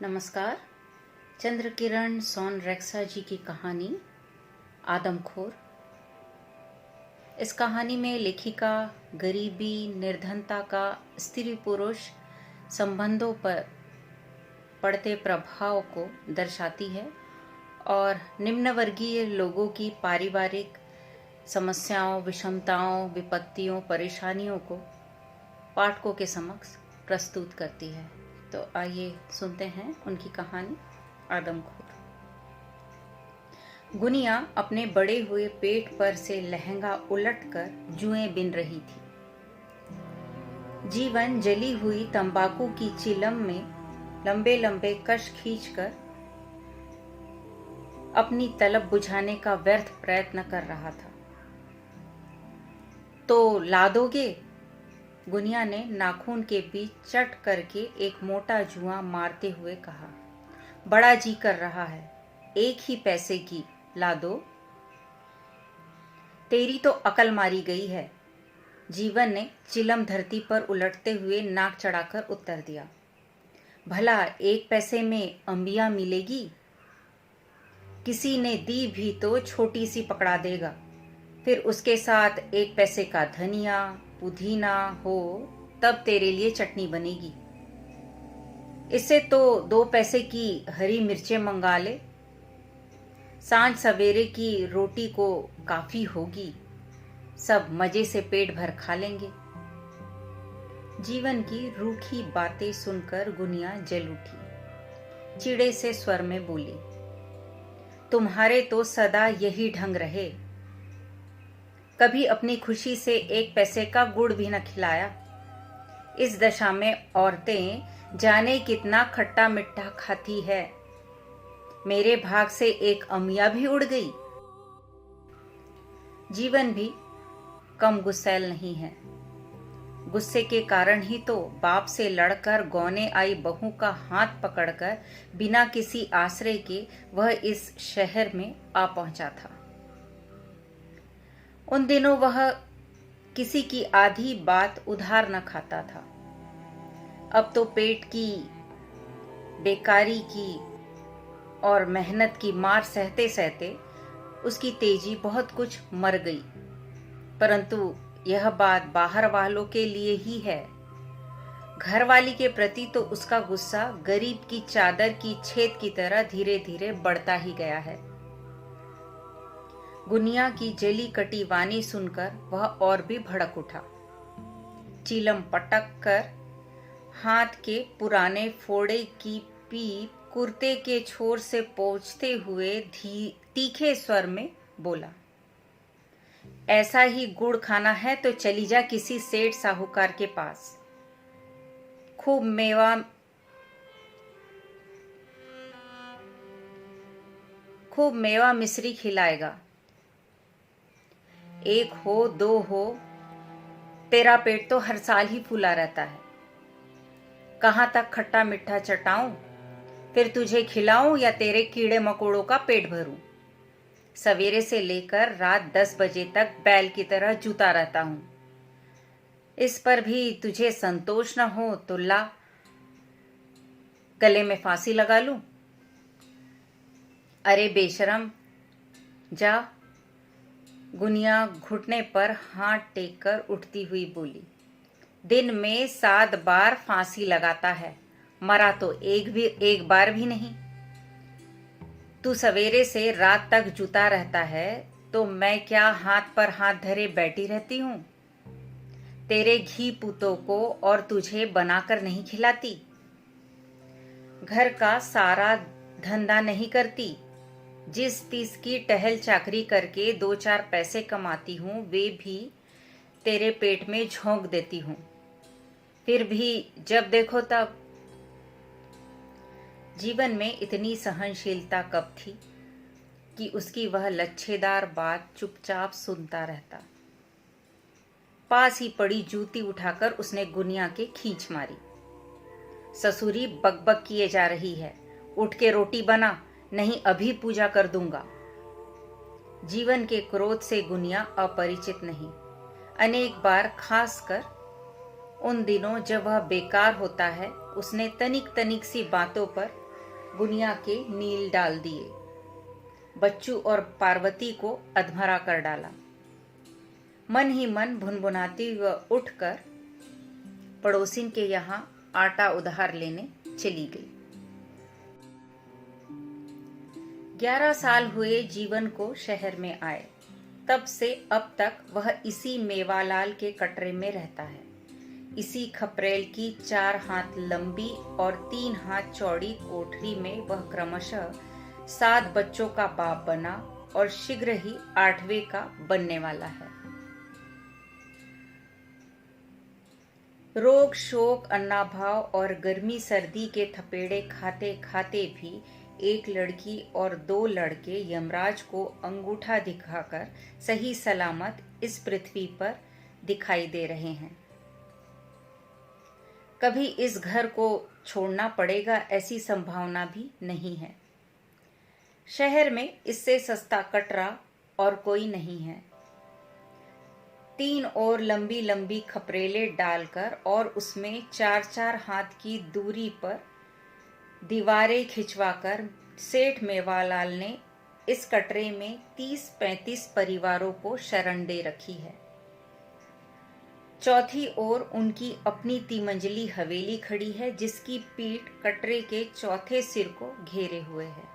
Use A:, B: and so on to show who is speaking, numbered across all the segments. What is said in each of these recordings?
A: नमस्कार। चंद्र किरण सोनरेक्सा जी की कहानी आदमखोर। इस कहानी में लेखिका गरीबी, निर्धनता का स्त्री पुरुष संबंधों पर पड़ते प्रभाव को दर्शाती है और निम्न वर्गीय लोगों की पारिवारिक समस्याओं, विषमताओं, विपत्तियों, परेशानियों को पाठकों के समक्ष प्रस्तुत करती है। तो आइए सुनते हैं उनकी कहानी आदमखोर। गुनिया अपने बड़े हुए पेट पर से लहंगा उलटकर जुएं बिन रही थी। जीवन जली हुई तंबाकू की चिलम में लंबे लंबे कश खींचकर अपनी तलब बुझाने का व्यर्थ प्रयत्न कर रहा था। तो ला दोगे? गुनिया ने नाखून के बीच चट करके एक मोटा जुआ मारते हुए कहा। बड़ा जी कर रहा है, एक ही पैसे की ला दो। तेरी तो अकल मारी गई है, जीवन ने चिलम धरती पर उलटते हुए नाक चढ़ाकर उत्तर दिया। भला एक पैसे में अंबिया मिलेगी? किसी ने दी भी तो छोटी सी पकड़ा देगा, फिर उसके साथ एक पैसे का धनिया पुदीना हो तब तेरे लिए चटनी बनेगी। इससे तो 2 पैसे की हरी मिर्चें मंगा ले, सांझ सवेरे की रोटी को काफी होगी, सब मजे से पेट भर खा लेंगे। जीवन की रूखी बातें सुनकर गुनिया जल उठी। चिड़े से स्वर में बोली, तुम्हारे तो सदा यही ढंग रहे, कभी अपनी खुशी से 1 पैसे का गुड़ भी न खिलाया। इस दशा में औरतें जाने कितना खट्टा मिठा खाती है, मेरे भाग से एक अमिया भी उड़ गई। जीवन भी कम गुस्सैल नहीं है। गुस्से के कारण ही तो बाप से लड़कर गौने आई बहू का हाथ पकड़कर बिना किसी आश्रय के वह इस शहर में आ पहुंचा था। उन दिनों वह किसी की आधी बात उधार न खाता था। अब तो पेट की, बेकारी की और मेहनत की मार सहते सहते उसकी तेजी बहुत कुछ मर गई। परंतु यह बात बाहर वालों के लिए ही है। घरवाली के प्रति तो उसका गुस्सा गरीब की चादर की छेद की तरह धीरे धीरे बढ़ता ही गया है। गुनिया की जली कटी वाणी सुनकर वह और भी भड़क उठा। चिलम पटक कर हाथ के पुराने फोड़े की पीप कुर्ते के छोर से पोंछते हुए तीखे स्वर में बोला, ऐसा ही गुड़ खाना है तो चली जा किसी सेठ साहूकार के पास, खूब मेवा मिश्री खिलाएगा। 1 हो 2 हो, तेरा पेट तो हर साल ही फूला रहता है। कहाँ तक खट्टा मिठा चटाऊं, फिर तुझे खिलाऊं या तेरे कीड़े मकोड़ों का पेट भरूं। सवेरे से लेकर रात 10 बजे तक बैल की तरह जूता रहता हूं। इस पर भी तुझे संतोष न हो तो ला, गले में फांसी लगा लूं। अरे बेशरम, जा। गुनिया घुटने पर हाथ टेक कर उठती हुई बोली, दिन में 7 बार फांसी लगाता है, मरा तो एक बार भी नहीं। तू सवेरे से रात तक जूता रहता है तो मैं क्या हाथ पर हाथ धरे बैठी रहती हूँ? तेरे घी पूतों को और तुझे बनाकर नहीं खिलाती? घर का सारा धंधा नहीं करती? जिस तीस की टहल चाकरी करके 2-4 पैसे कमाती हूँ वे भी तेरे पेट में झोंक देती हूँ। फिर भी जब देखो तब। जीवन में इतनी सहनशीलता कब थी कि उसकी वह लच्छेदार बात चुपचाप सुनता रहता। पास ही पड़ी जूती उठाकर उसने गुनिया के खींच मारी। ससुरी बकबक किए जा रही है, उठ के रोटी बना, नहीं अभी पूजा कर दूंगा। जीवन के क्रोध से गुनिया अपरिचित नहीं। अनेक बार, खासकर उन दिनों जब वह बेकार होता है, उसने तनिक तनिक सी बातों पर गुनिया के नील डाल दिए। बच्चू और पार्वती को अधमरा कर डाला। मन ही मन भुनभुनाती वह उठकर पड़ोसिन के यहाँ आटा उधार लेने चली गई। 11 साल हुए जीवन को शहर में आए। तब से अब तक वह इसी मेवालाल के कटरे में रहता है। इसी खपरेल की 4 हाथ लंबी और 3 हाथ चौड़ी कोठरी में वह क्रमशः 7 बच्चों का बाप बना और शीघ्र ही 8वें का बनने वाला है। रोग शोक अन्नाभाव और गर्मी सर्दी के थपेड़े खाते खाते भी एक लड़की और 2 लड़के यमराज को अंगूठा दिखाकर सही सलामत इस पृथ्वी पर दिखाई दे रहे हैं। कभी इस घर को छोड़ना पड़ेगा ऐसी संभावना भी नहीं है। शहर में इससे सस्ता कटरा और कोई नहीं है। 3 और लंबी लंबी खपरेले डालकर और उसमें 4-4 हाथ की दूरी पर दीवारें खिंचवाकर सेठ मेवालाल ने इस कटरे में 30-35 परिवारों को शरण दे रखी है। चौथी ओर उनकी अपनी 3 मंजिली हवेली खड़ी है, जिसकी पीठ कटरे के चौथे सिर को घेरे हुए है।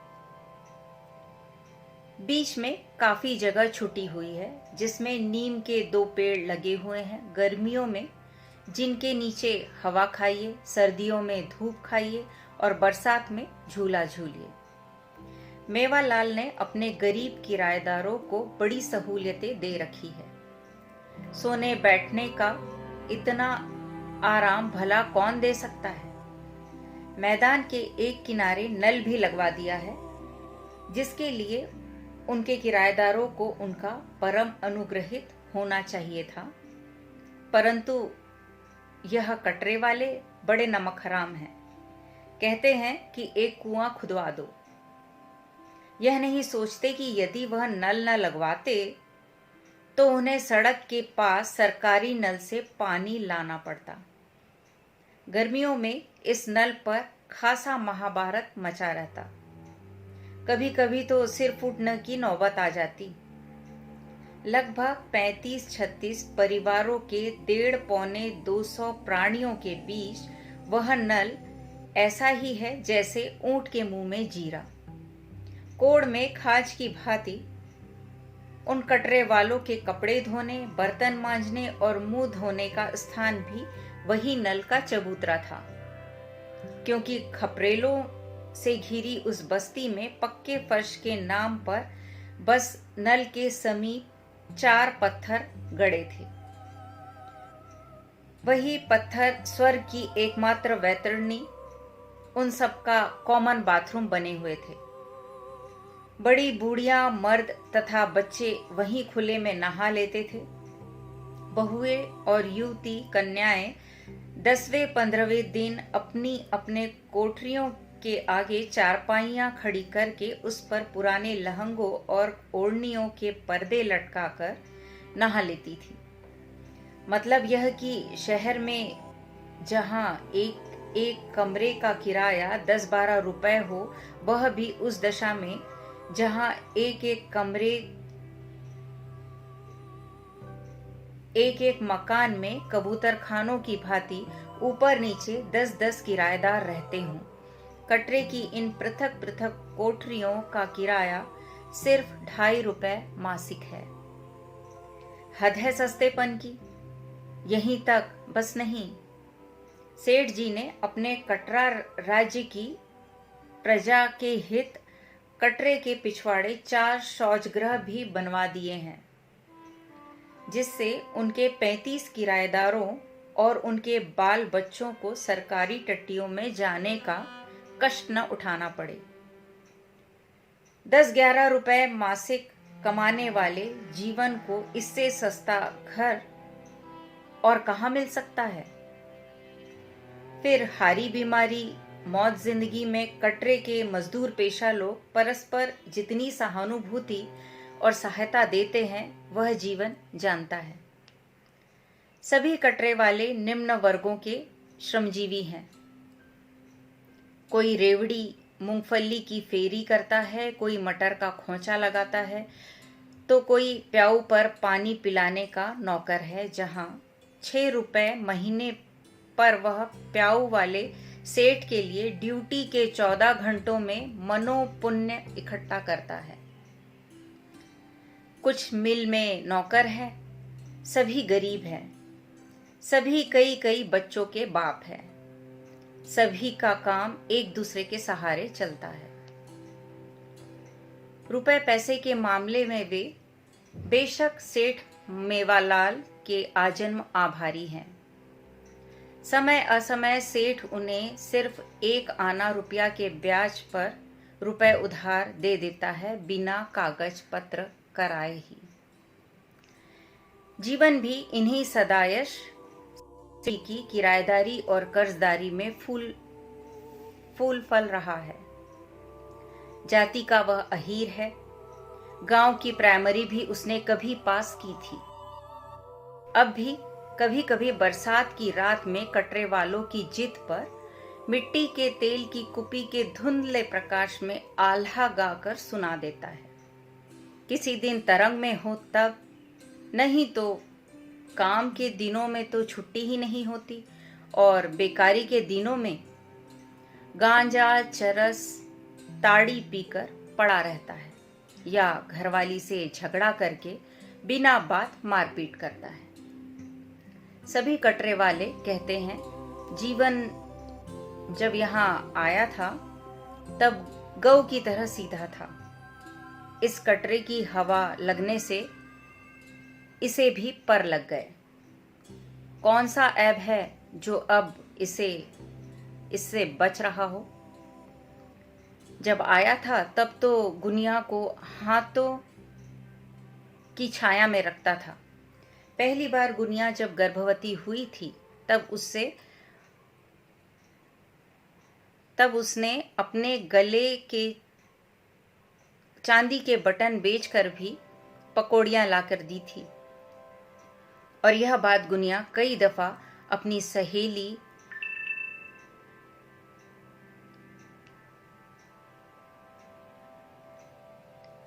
A: बीच में काफी जगह छुटी हुई है, जिसमें नीम के 2 पेड़ लगे हुए हैं। गर्मियों में जिनके नीचे हवा खाइए, सर्दियों में धूप खाइए और बरसात में झूला झूलिए। मेवालाल ने अपने गरीब किराएदारों को बड़ी सहूलियतें दे रखी है। सोने बैठने का इतना आराम भला कौन दे सकता है। मैदान के एक किनारे नल भी लगवा दिया है, जिसके लिए उनके किराएदारों को उनका परम अनुग्रहित होना चाहिए था, परंतु यह कटरे वाले बड़े नमक हराम हैं। कहते हैं कि एक कुआं खुदवा दो। यह नहीं सोचते कि यदि वह नल न लगवाते तो उन्हें सड़क के पास सरकारी नल से पानी लाना पड़ता। गर्मियों में इस नल पर खासा महाभारत मचा रहता। कभी कभी तो सिर फूटने की नौबत आ जाती। लगभग 35-36 परिवारों के 150-200 प्राणियों के बीच वह नल ऐसा ही है जैसे ऊंट के मुंह में जीरा। कोड़ में खाज की भांति उन कटरे वालों के कपड़े धोने, बर्तन मांजने और मुंह धोने का स्थान भी वही नल का चबूतरा था, क्योंकि खपरेलों से घिरी उस बस्ती में पक्के फर्श के नाम पर बस नल के समीप 4 पत्थर गड़े थे। वही पत्थर स्वर्ग की एकमात्र वैतरणी उन सबका कॉमन बाथरूम बने हुए थे। बड़ी बूढ़ियां, मर्द तथा बच्चे वहीं खुले में नहा लेते थे। बहुएं और युवती कन्याएं 10वें-15वें दिन अपनी अपने कोठरियों के आगे चारपाइयां खड़ी करके उस पर पुराने लहंगों और ओढ़नियों के पर्दे लटकाकर नहा लेती थी। मतलब यह कि शहर में जहां एक एक कमरे का किराया 10-12 रुपए हो, वह भी उस दशा में जहां एक एक मकान में कबूतर खानों की भांति ऊपर नीचे 10-10 किराएदार रहते हों। कटरे की इन पृथक पृथक कोठरियों का किराया सिर्फ 2.5 रुपए मासिक है। हद है सस्तेपन की। यहीं तक बस नहीं, सेठ जी ने अपने कटरा राज्य की प्रजा के हित कटरे के पिछवाड़े 4 शौचगृह भी बनवा दिए हैं, जिससे उनके 35 किराएदारों और उनके बाल बच्चों को सरकारी टट्टियों में जाने का कष्ट न उठाना पड़े। 10-11 रुपए मासिक कमाने वाले जीवन को इससे सस्ता घर और कहाँ मिल सकता है। फिर हारी बीमारी मौत जिंदगी में कटरे के मजदूर पेशा लोग परस्पर जितनी सहानुभूति और सहायता देते हैं, वह जीवन जानता है। सभी कटरे वाले निम्न वर्गों के श्रमजीवी हैं। कोई रेवड़ी, मूंगफली की फेरी करता है, कोई मटर का खोंचा लगाता है, तो कोई प्याऊ पर पानी पिलाने का नौकर है। जहां 6 रुपए महीने पर वह प्याऊ वाले सेठ के लिए ड्यूटी के 14 घंटों में मनोपुण्य इकट्ठा करता है। कुछ मिल में नौकर है, सभी गरीब हैं, सभी कई कई बच्चों के बाप हैं, सभी का काम एक दूसरे के सहारे चलता है। रुपए पैसे के मामले में वे बेशक सेठ मेवालाल के आजन्म आभारी हैं। समय असमय सेठ उन्हें सिर्फ 1 आना रुपया के ब्याज पर रुपए उधार दे देता है, बिना कागज पत्र कराए ही। जीवन भी इन्हीं सदायश की किराएदारी और कर्जदारी में फूल फल रहा है। जाति का वह अहीर है। गांव की प्राइमरी भी उसने कभी पास की थी। अब भी कभी कभी बरसात की रात में कटरे वालों की जिद पर मिट्टी के तेल की कुपी के धुंधले प्रकाश में आल्हा गाकर सुना देता है। किसी दिन तरंग में हो तब, नहीं तो काम के दिनों में तो छुट्टी ही नहीं होती, और बेकारी के दिनों में गांजा चरस ताड़ी पीकर पड़ा रहता है या घरवाली से झगड़ा करके बिना बात मारपीट करता है। सभी कटरे वाले कहते हैं, जीवन जब यहाँ आया था तब गऊ की तरह सीधा था। इस कटरे की हवा लगने से इसे भी पर लग गए। कौन सा ऐब है जो अब इससे बच रहा हो। जब आया था तब तो गुनिया को हाथों की छाया में रखता था। पहली बार गुनिया जब गर्भवती हुई थी तब उसने अपने गले के चांदी के बटन बेचकर भी पकौड़ियां लाकर दी थी। और यह बात गुनिया कई दफा अपनी सहेली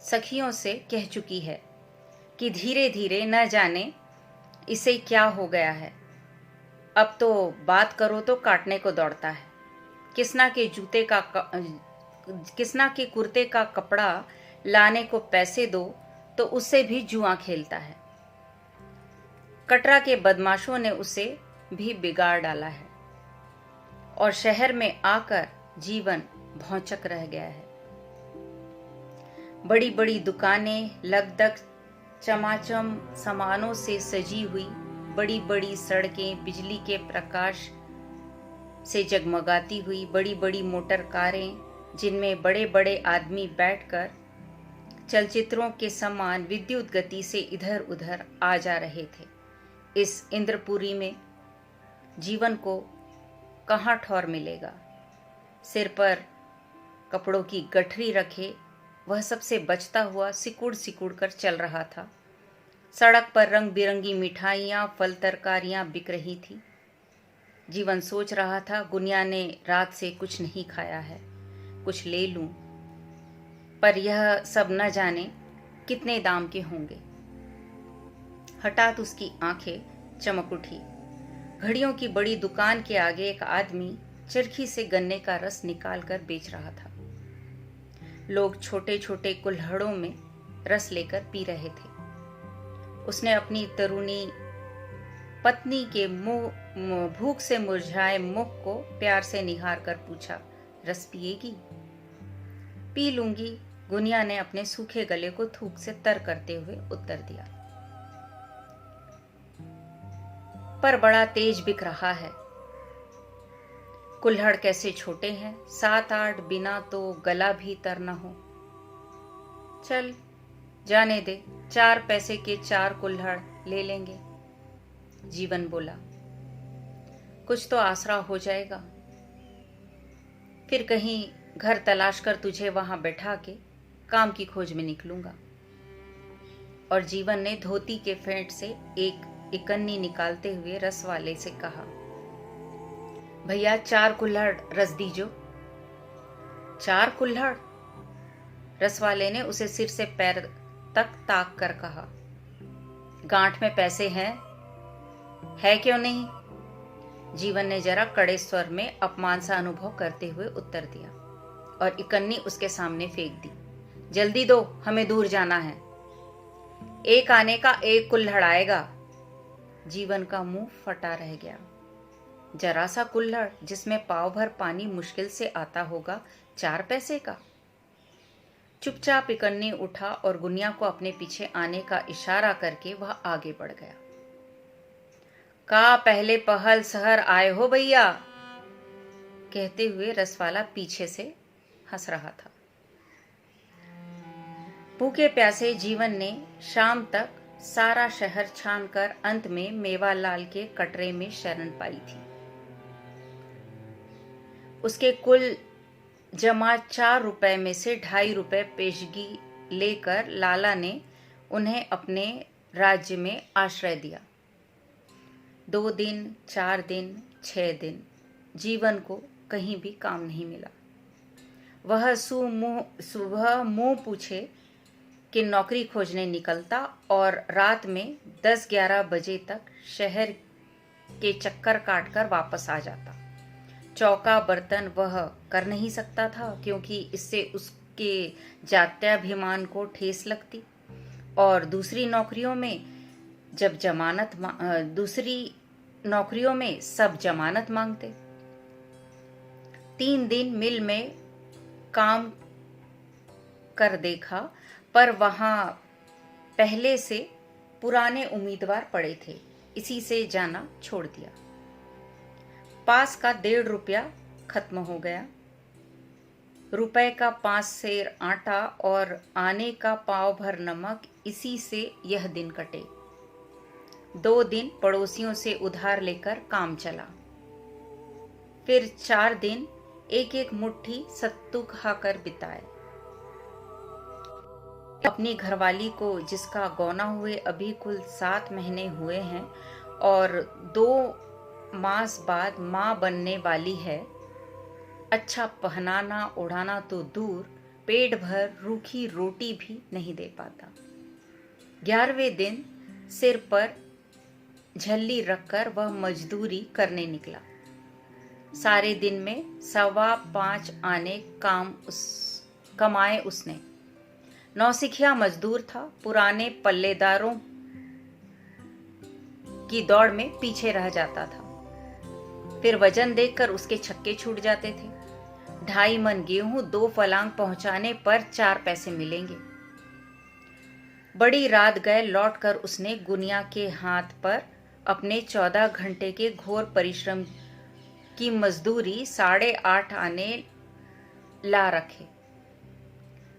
A: सखियों से कह चुकी है कि धीरे धीरे न जाने इसे क्या हो गया है। अब तो बात करो तो काटने को दौड़ता है। किसना के कुर्ते का कपड़ा लाने को पैसे दो तो उससे भी जुआ खेलता है। कटरा के बदमाशों ने उसे भी बिगाड़ डाला है और शहर में आकर जीवन भौचक रह गया है। बड़ी बड़ी दुकानें लगदग चमाचम सामानों से सजी हुई, बड़ी बड़ी सड़कें बिजली के प्रकाश से जगमगाती हुई, बड़ी बड़ी मोटर कारें जिनमें बड़े बड़े आदमी बैठकर चलचित्रों के समान विद्युत गति से इधर उधर आ जा रहे थे। इस इंद्रपुरी में जीवन को कहाँ ठौर मिलेगा। सिर पर कपड़ों की गठरी रखे वह सबसे बचता हुआ सिकुड़ सिकुड़ कर चल रहा था। सड़क पर रंग बिरंगी मिठाइयाँ फल तरकारियाँ बिक रही थी। जीवन सोच रहा था, गुनिया ने रात से कुछ नहीं खाया है, कुछ ले लूं, पर यह सब न जाने कितने दाम के होंगे। हठात उसकी आंखें चमक उठी। घड़ियों की बड़ी दुकान के आगे एक आदमी चरखी से गन्ने का रस निकाल कर बेच रहा था। लोग छोटे छोटे कुल्हड़ों में रस लेकर पी रहे थे। उसने अपनी तरुणी पत्नी के मुंह भूख से मुरझाए मुख को प्यार से निहार कर पूछा, रस पिएगी? पी लूंगी, गुनिया ने अपने सूखे गले को थूक से तर करते हुए उत्तर दिया। पर बड़ा तेज बिक रहा है। कुल्हड़ कैसे छोटे हैं, 7-8 बिना तो गला भी तर न हो। चल जाने दे, 4 पैसे के 4 कुल्हड़ ले लेंगे। जीवन बोला, कुछ तो आसरा हो जाएगा। फिर कहीं घर तलाश कर तुझे वहां बैठा के काम की खोज में निकलूंगा। और जीवन ने धोती के फेंट से एक इकन्नी निकालते हुए रस वाले से कहा, भैया 4 कुल्हड़ रस दीजो। 4 कुल्हड़? रसवाले ने उसे सिर से पैर तक ताक कर कहा। गांठ में पैसे हैं, है क्यों नहीं? जीवन ने जरा कड़े स्वर में अपमान सा अनुभव करते हुए उत्तर दिया और इकन्नी उसके सामने फेंक दी। जल्दी दो, हमें दूर जाना है। एक आने का 1 कुल्हड़ आएगा। जीवन का मुंह फटा रह गया। जरा सा कुल्हड़ जिसमें पाव भर पानी मुश्किल से आता होगा, 4 पैसे का? चुपचाप इकन्नी उठा और गुनिया को अपने पीछे आने का इशारा करके वह आगे बढ़ गया। का पहले पहल शहर आए हो भैया, कहते हुए रसवाला पीछे से हंस रहा था। भूखे प्यासे जीवन ने शाम तक सारा शहर छानकर अंत में मेवालाल के कटरे में शरण पाई थी। उसके कुल जमा 4 रुपए में से 2.5 रुपए पेशगी लेकर लाला ने उन्हें अपने राज्य में आश्रय दिया। 2 दिन, 4 दिन, 6 दिन जीवन को कहीं भी काम नहीं मिला। वह सुबह मुंह पूछे कि नौकरी खोजने निकलता और रात में 10-11 बजे तक शहर के चक्कर काटकर वापस आ जाता। चौका बर्तन वह कर नहीं सकता था क्योंकि इससे उसके जात्याभिमान को ठेस लगती और दूसरी नौकरियों में सब जमानत मांगते। 3 दिन मिल में काम कर देखा पर वहां पहले से पुराने उम्मीदवार पड़े थे, इसी से जाना छोड़ दिया। पास का 1.5 रुपया खत्म हो गया। रुपए का 5 सेर आटा और आने का पाव भर नमक, इसी से यह दिन कटे। 2 दिन पड़ोसियों से उधार लेकर काम चला। फिर 4 दिन एक मुट्ठी सत्तू खाकर बिताए। अपनी घरवाली को, जिसका गौना हुए अभी कुल 7 महीने हुए हैं और 2 मास बाद मां बनने वाली है, अच्छा पहनाना ओढ़ाना तो दूर, पेट भर रूखी रोटी भी नहीं दे पाता। 11वें दिन सिर पर झल्ली रखकर वह मजदूरी करने निकला। सारे दिन में 5.25 आने कमाए उसने। नौसिखिया मजदूर था, पुराने पल्लेदारों की दौड़ में पीछे रह जाता था। फिर वजन देखकर उसके छक्के छूट जाते थे। 2.5 मन गेहूं 2 फलांग पहुंचाने पर 4 पैसे मिलेंगे। बड़ी रात गए लौटकर उसने गुनिया के हाथ पर अपने 14 घंटे के घोर परिश्रम की मजदूरी 8.5 आने ला रखे।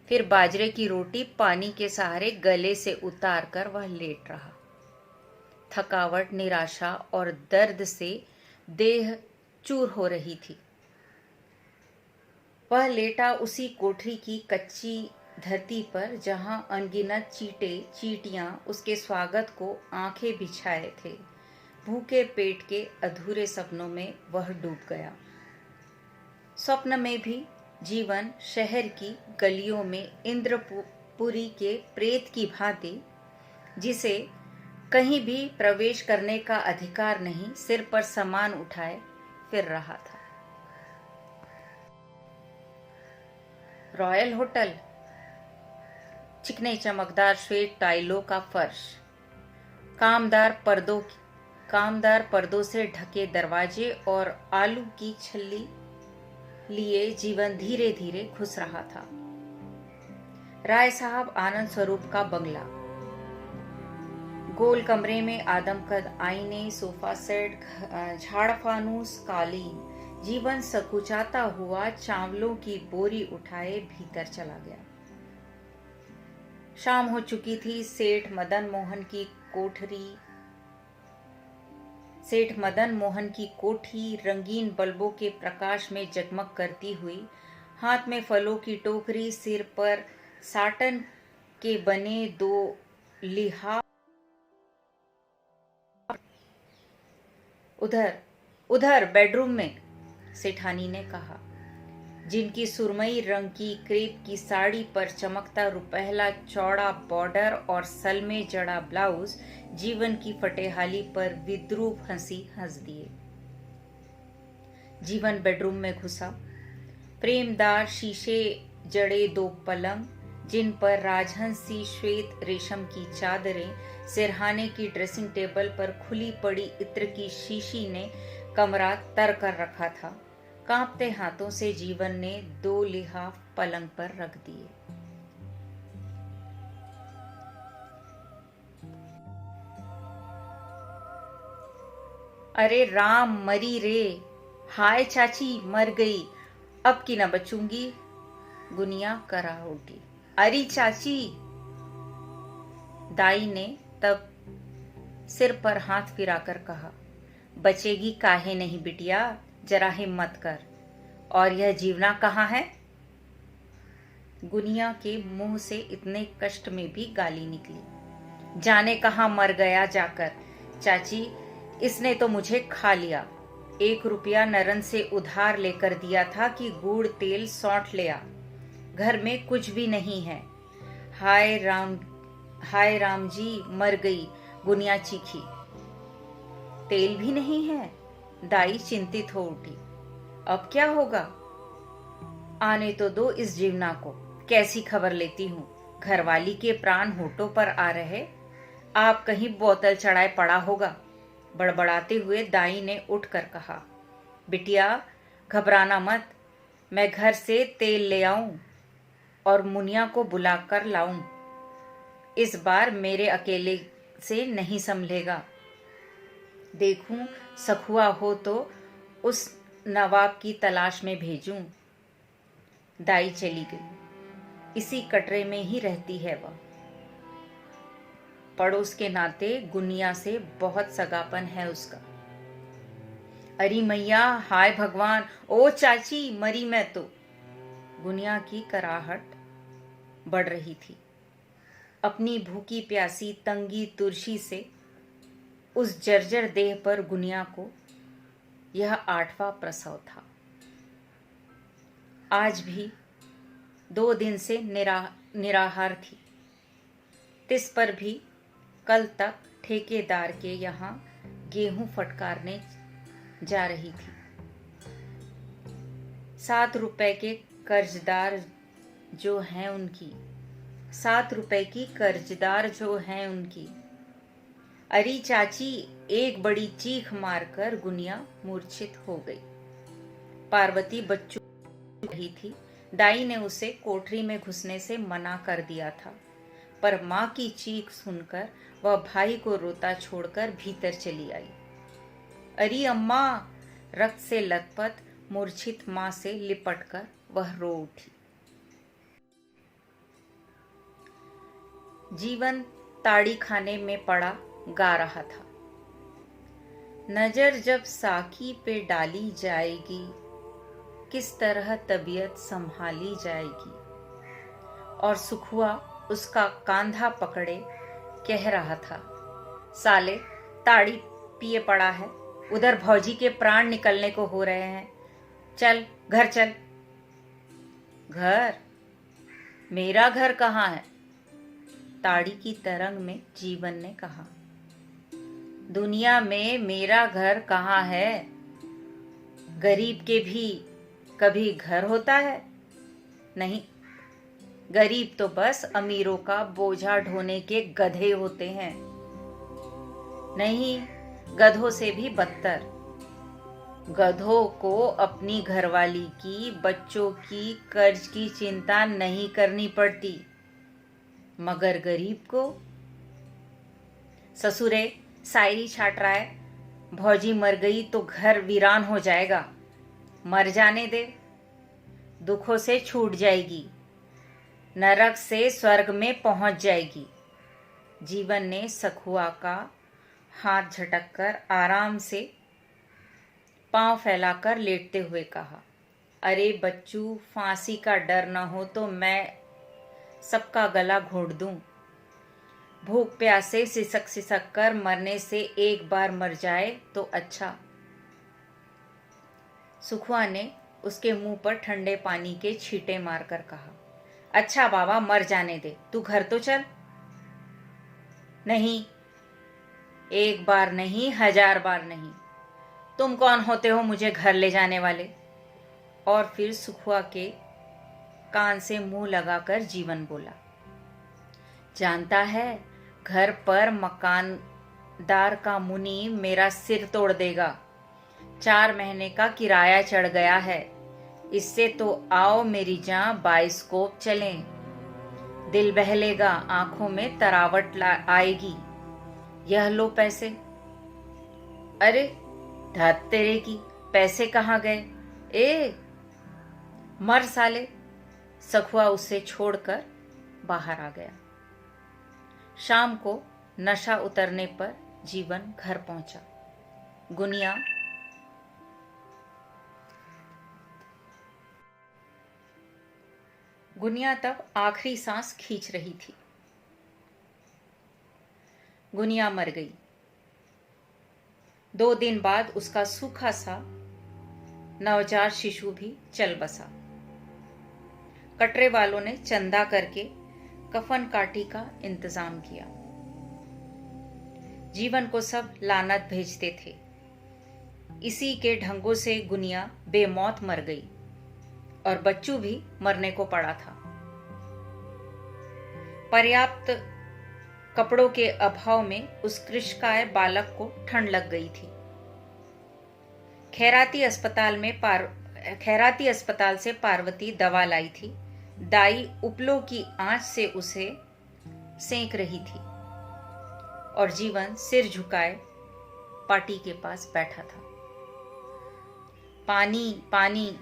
A: फिर बाजरे की रोटी पानी के सहारे गले से उतार कर वह लेट रहा। थकावट, निराशा और दर्द से देह चूर हो रही थी। वह लेटा उसी कोठरी की कच्ची धरती पर जहां अनगिनत चींटियां उसके स्वागत को आंखें बिछाए थे। भूखे पेट के अधूरे सपनों में वह डूब गया। स्वप्न में भी जीवन शहर की गलियों में इंद्रपुरी के प्रेत की भांति, जिसे कहीं भी प्रवेश करने का अधिकार नहीं, सिर पर सामान उठाए फिर रहा था। रॉयल होटल, चिकने चमकदार श्वेत टाइलों का फर्श, कामदार पर्दों से ढके दरवाजे और आलू की छल्ली लिए जीवन धीरे धीरे घुस रहा था। राय साहब आनंद स्वरूप का बंगला, गोल कमरे में आदमकद आईने, सोफा सेट, झाड़फानूस, कालीन। जीवन सकुचाता हुआ चावलों की बोरी उठाए भीतर चला गया। शाम हो चुकी थी। सेठ मदन मोहन की कोठी रंगीन बल्बों के प्रकाश में जगमग करती हुई, हाथ में फलों की टोकरी, सिर पर साटन के बने 2 लिहाफ। उधर बेडरूम में, सेठानी ने कहा। जिनकी सुरमई रंग की क्रेप की साड़ी पर चमकता रुपहला चौड़ा बॉर्डर और सल में जड़ा ब्लाउज जीवन की फटेहाली पर विद्रूप हंसी हंस दिए। जीवन बेडरूम में घुसा। प्रेमदार शीशे जड़े 2 पलंग, जिन पर राजहंसी श्वेत रेशम की चादरें, सिरहाने की ड्रेसिंग टेबल पर खुली पड़ी इत्र की शीशी ने कमरा तर कर रखा था। कांपते हाथों से जीवन ने 2 लिहाफ पलंग पर रख दिए। अरे राम, मरी रे, हाय चाची मर गई, अब की न बचूंगी, गुनिया करा उठी। अरे चाची, दाई ने तब सिर पर हाथ फिराकर कहा, बचेगी काहे नहीं बिटिया, जरा हिम्मत कर। और यह जीवना कहाँ है? गुनिया के मुंह से इतने कष्ट में भी गाली निकली। जाने कहाँ मर गया जाकर। चाची, इसने तो मुझे खा लिया। 1 रुपया नरन से उधार लेकर दिया था कि गुड़ तेल सौंठ ले आ। घर में कुछ भी नहीं है। हाय राम जी, मर गई, गुनिया चीखी। तेल भी नहीं है? दाई चिंतित हो उठी। अब क्या होगा? आने तो दो इस जीवना को, कैसी खबर लेती हूँ। घरवाली के प्राण होठों पर आ रहे, आप कहीं बोतल चढ़ाए पड़ा होगा। बड़बड़ाते हुए दाई ने उठकर कहा, बिटिया घबराना मत, मैं घर से तेल ले आऊं और मुनिया को बुलाकर लाऊं। इस बार मेरे अकेले से नहीं संभलेगा। देखूं सखुआ हो तो उस नवाब की तलाश में भेजूं। दाई चली गई। इसी कटरे में ही रहती है वह। पड़ोस के नाते गुनिया से बहुत सगापन है उसका। अरे मैया, हाय भगवान, ओ चाची मरी मैं तो। गुनिया की कराहट बढ़ रही थी। अपनी भूखी प्यासी तंगी तुरशी से उस जर्जर देह पर गुनिया को यह 8वां प्रसव था। आज भी 2 दिन से निराहार थी। तिस पर भी कल तक ठेकेदार के यहाँ गेहूं फटकारने जा रही थी। 7 रुपए के कर्जदार जो हैं उनकी, 7 रुपए की कर्जदार जो हैं उनकी। अरे चाची, एक बड़ी चीख मारकर गुनिया मूर्छित हो गई। पार्वती बच्चों रही थी। दाई ने उसे कोठरी में घुसने से मना कर दिया था, पर माँ की चीख सुनकर वह भाई को रोता छोड़कर भीतर चली आई। अरे अम्मा, रक्त से लथपथ मूर्छित माँ से लिपटकर वह रो उठी। जीवन ताड़ी खाने में पड़ा गा रहा था। नजर जब साकी पे डाली जाएगी, किस तरह तबीयत संभाली जाएगी। और सुखुआ उसका कांधा पकड़े कह रहा था, साले ताड़ी पिए पड़ा है, उधर भौजी के प्राण निकलने को हो रहे हैं, चल घर चल। घर? मेरा घर कहाँ है? ताड़ी की तरंग में जीवन ने कहा। दुनिया में मेरा घर कहाँ है? गरीब के भी कभी घर होता है? नहीं, गरीब तो बस अमीरों का बोझा ढोने के गधे होते हैं। नहीं, गधों से भी बदतर। गधों को अपनी घरवाली की, बच्चों की, कर्ज की चिंता नहीं करनी पड़ती, मगर गरीब को। ससुरे शायरी छाट रहा है, भौजी मर गई तो घर वीरान हो जाएगा। मर जाने दे, दुखों से छूट जाएगी, नरक से स्वर्ग में पहुंच जाएगी। जीवन ने सखुआ का हाथ झटककर आराम से पांव फैलाकर लेटते हुए कहा, अरे बच्चू, फांसी का डर न हो तो मैं सबका गला घोट दूं। भूख प्यासे सिसक सिसक कर मरने से एक बार मर जाए तो अच्छा। सुखुआ ने उसके मुंह पर ठंडे पानी के छींटे मारकर कहा, अच्छा बाबा मर जाने दे, तू घर तो चल। नहीं, एक बार नहीं, 1000 बार नहीं। तुम कौन होते हो मुझे घर ले जाने वाले? और फिर सुखुआ के कान से मुंह लगाकर जीवन बोला, जानता है घर पर मकानदार का मुनि मेरा सिर तोड़ देगा। 4 महीने का किराया चढ़ गया है। इससे तो आओ मेरी जान बाइस्कोप चलें। दिल बहलेगा, आंखों में तरावट आएगी। यह लो पैसे। अरे धत तेरे की, पैसे कहाँ गए? ए मर साले। सखुआ उसे छोड़कर बाहर आ गया। शाम को नशा उतरने पर जीवन घर पहुंचा। गुनिया तब आखिरी सांस खींच रही थी। गुनिया मर गई। 2 दिन बाद उसका सूखा सा नवजात शिशु भी चल बसा। कटरे वालों ने चंदा करके कफन काटी का इंतजाम किया। जीवन को सब लानत भेजते थे। इसी के ढंगों से गुनिया बेमौत मर गई और बच्चू भी मरने को पड़ा था। पर्याप्त कपड़ों के अभाव में उस कृशकाय बालक को ठंड लग गई थी। खैराती अस्पताल से पार्वती दवा लाई थी। दाई उपलों की आंच से उसे सेंक रही थी और जीवन सिर झुकाए पाटी के पास बैठा था। पानी पानी।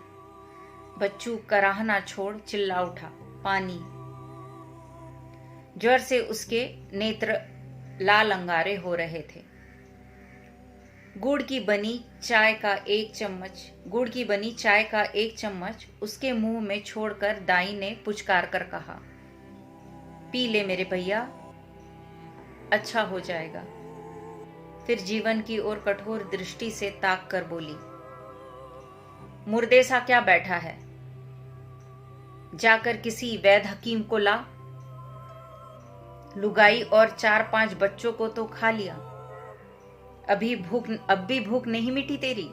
A: बच्चू कराहना छोड़ चिल्ला उठा, पानी। ज्वर से उसके नेत्र लाल अंगारे हो रहे थे। गुड़ की बनी चाय का एक चम्मच उसके मुंह में छोड़कर दाई ने पुचकार कर कहा, पी ले मेरे भैया, अच्छा हो जाएगा। फिर जीवन की ओर कठोर दृष्टि से ताक कर बोली, मुर्दे सा क्या बैठा है? जाकर किसी वैद्य हकीम को ला। लुगाई और 4-5 बच्चों को तो खा लिया, अब भी भूख नहीं मिटी तेरी?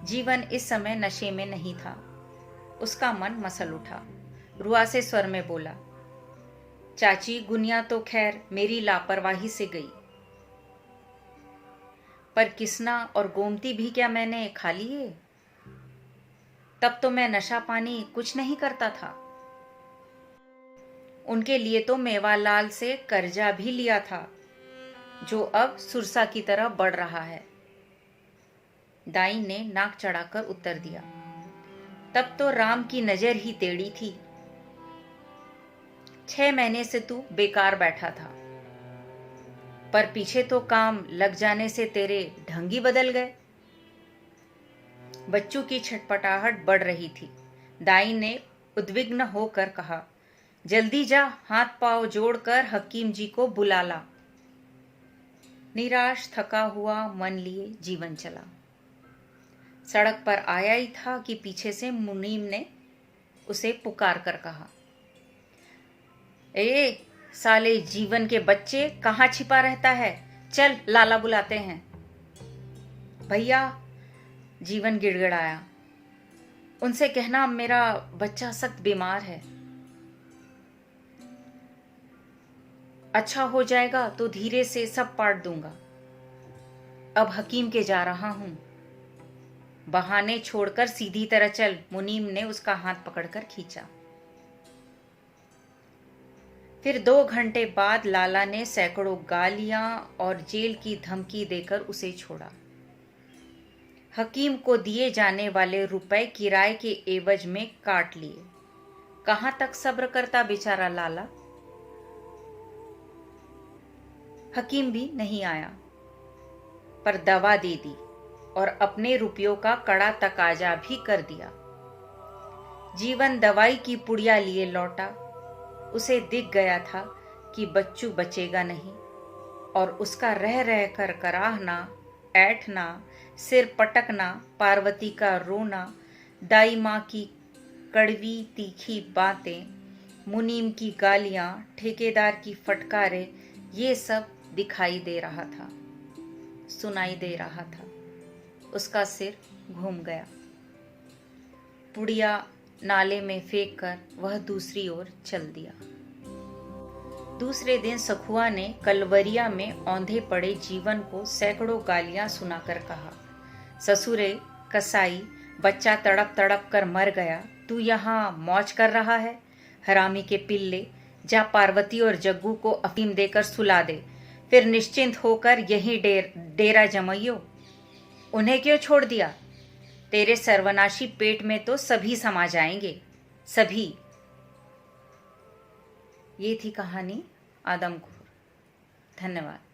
A: जीवन इस समय नशे में नहीं था। उसका मन मसल उठा। रुआसे स्वर में बोला, चाची गुनिया तो खैर मेरी लापरवाही से गई, पर किसना और गोमती भी क्या मैंने खा लिए? तब तो मैं नशा पानी कुछ नहीं करता था। उनके लिए तो मेवालाल से कर्जा भी लिया था, जो अब सुरसा की तरह बढ़ रहा है। दाई ने नाक चढ़ाकर उत्तर दिया, तब तो राम की नजर ही टेढ़ी थी। 6 महीने से तू बेकार बैठा था, पर पीछे तो काम लग जाने से तेरे ढंग ही बदल गए। बच्चों की छटपटाहट बढ़ रही थी। दाई ने उद्विग्न होकर कहा, जल्दी जा, हाथ पांव जोड़कर हकीम जी को बुला ला। निराश थका हुआ मन लिए जीवन चला। सड़क पर आया ही था कि पीछे से मुनीम ने उसे पुकार कर कहा, ए साले जीवन के बच्चे, कहाँ छिपा रहता है? चल लाला बुलाते हैं। भैया, जीवन गिड़गिड़ाया, उनसे कहना मेरा बच्चा सख्त बीमार है। अच्छा हो जाएगा तो धीरे से सब पाट दूंगा। अब हकीम के जा रहा हूं। बहाने छोड़कर सीधी तरह चल। मुनीम ने उसका हाथ पकड़कर खींचा। फिर 2 घंटे बाद लाला ने सैकड़ों गालियां और जेल की धमकी देकर उसे छोड़ा। हकीम को दिए जाने वाले रुपए किराए के एवज में काट लिए। कहां तक सब्र करता बेचारा लाला। हकीम भी नहीं आया, पर दवा दे दी और अपने रुपयों का कड़ा तकाजा भी कर दिया। जीवन दवाई की पुड़िया लिए लौटा। उसे दिख गया था कि बच्चू बचेगा नहीं और उसका रह रह कर कराहना ऐठना, सिर पटकना, पार्वती का रोना, दाई माँ की कड़वी तीखी बातें, मुनीम की गालियां, ठेकेदार की फटकारें, ये सब दिखाई दे रहा था, सुनाई दे रहा था। उसका सिर घूम गया। पुड़िया नाले में फेंक कर वह दूसरी ओर चल दिया। दूसरे दिन सखुआ ने कलवरिया में औंधे पड़े जीवन को सैकड़ों गालियां सुनाकर कहा, ससुरे कसाई, बच्चा तड़प तड़प कर मर गया, तू यहाँ मौज कर रहा है। हरामी के पिल्ले, जा पार्वती और जग्गू को अफीम देकर सुला दे, फिर निश्चिंत होकर यहीं डेरा जमाइयो। उन्हें क्यों छोड़ दिया? तेरे सर्वनाशी पेट में तो सभी समा जाएंगे, सभी। ये थी कहानी आदमखोर। धन्यवाद।